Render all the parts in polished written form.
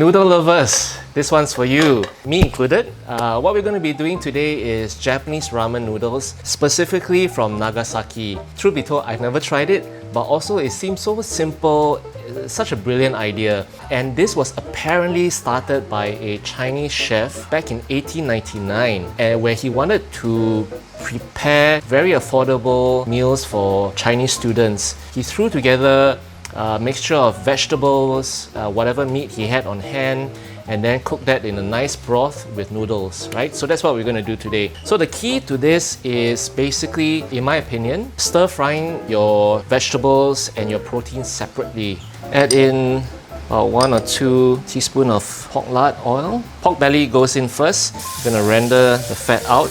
noodle lovers, this one's for you, me included. What we're going to be doing today is Japanese ramen noodles, specifically from Nagasaki. Truth be told, I've never tried it, but also it seems so simple, such a brilliant idea. And this was apparently started by a Chinese chef back in 1899, where he wanted to prepare very affordable meals for Chinese students. He threw together a mixture of vegetables, whatever meat he had on hand, and then cook that in a nice broth with noodles, right? So that's what we're going to do today. So the key to this is basically, in my opinion, stir frying your vegetables and your protein separately. Add in about 1 or 2 teaspoons of pork lard oil. Pork belly goes in first. We're going to render the fat out,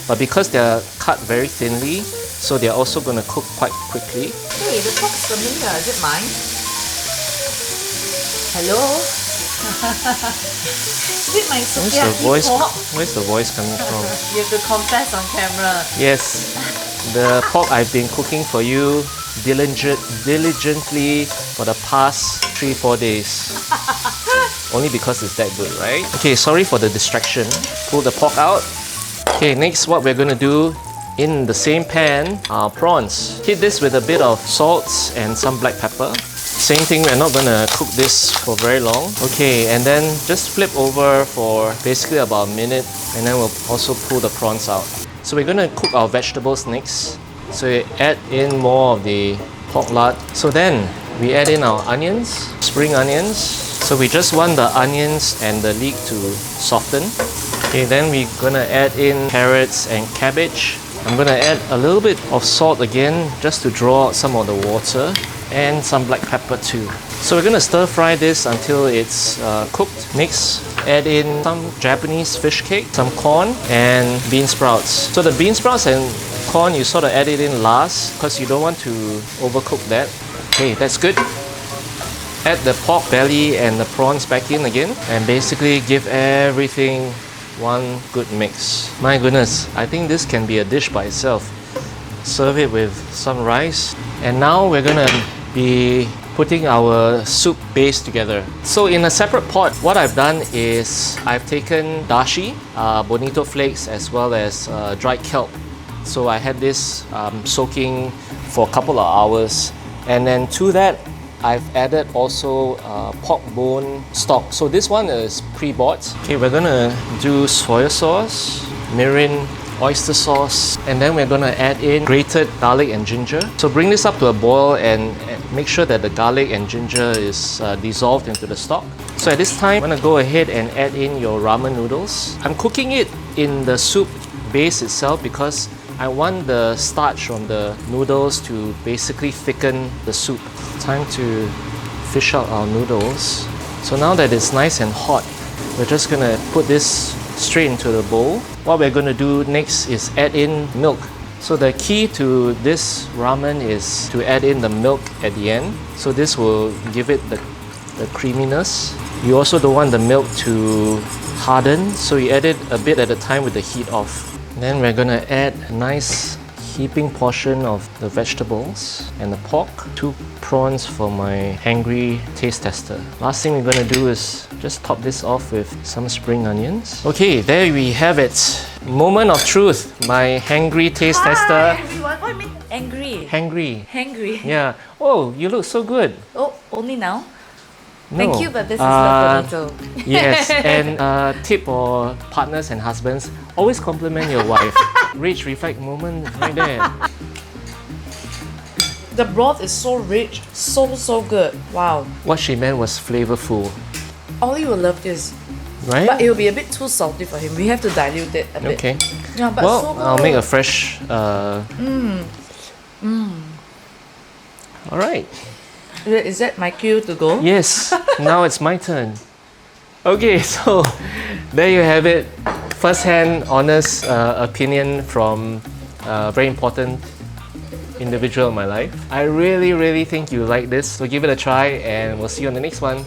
but because they're cut very thinly, so they're also going to cook quite quickly. Hey, the pork's familiar. Is it mine? Hello? Is it my sukiyaki pork? Where's the voice coming from? You have to confess on camera. Yes, the pork I've been cooking for you diligently for the past 3-4 days. Only because it's that good, right? Okay, sorry for the distraction. Pull the pork out. Okay, next what we're going to do, in the same pan are prawns. Heat this with a bit of salt and some black pepper. Same thing, we're not going to cook this for very long. Okay, and then just flip over for basically about a minute, and then we'll also pull the prawns out. So we're going to cook our vegetables next. So we add in more of the pork lard. So then we add in our onions, spring onions. So we just want the onions and the leek to soften. Okay, then we're going to add in carrots and cabbage. I'm going to add a little bit of salt again just to draw out some of the water, and some black pepper too. So we're going to stir fry this until it's cooked. Next, add in some Japanese fish cake, some corn and bean sprouts. So the bean sprouts and corn, you sort of add it in last because you don't want to overcook that. Okay, that's good. Add the pork belly and the prawns back in again, and basically give everything one good mix. My goodness, I think this can be a dish by itself. Serve it with some rice. And now we're gonna be putting our soup base together. So in a separate pot, what I've done is I've taken dashi, bonito flakes, as well as dried kelp. So I had this soaking for a couple of hours. And then to that, I've added also pork bone stock. So this one is pre-bought. Okay, we're gonna do soy sauce, mirin, oyster sauce, and then we're gonna add in grated garlic and ginger. So bring this up to a boil and make sure that the garlic and ginger is dissolved into the stock. So at this time, I'm gonna go ahead and add in your ramen noodles. I'm cooking it in the soup base itself because I want the starch from the noodles to basically thicken the soup. Time to fish out our noodles. So now that it's nice and hot, we're just gonna put this straight into the bowl. What we're gonna do next is add in milk. So the key to this ramen is to add in the milk at the end. So this will give it the creaminess. You also don't want the milk to harden, so you add it a bit at a time with the heat off. Then we're gonna add a nice heaping portion of the vegetables and the pork. 2 prawns for my hangry taste tester. Last thing we're gonna do is just top this off with some spring onions. Okay, there we have it. Moment of truth. My hangry taste tester. Hi everyone. What do you mean angry? Hangry. Hangry. Yeah. Oh, you look so good. Oh, only now? No. Thank you, but this is not bonito. Yes, and tip for partners and husbands, always compliment your wife. Rich reflect moment right there. The broth is so rich, so good. Wow. What she meant was flavorful, Ollie will love this. right? But it will be a bit too salty for him. We have to dilute it a bit. Okay. Yeah, but Well, so good. I'll make a fresh. All right. Is that my cue to go? Yes. Now it's my turn. Okay, so there you have it. First-hand, honest opinion from a very important individual in my life. I really think you like this. So give it a try, and we'll see you on the next one.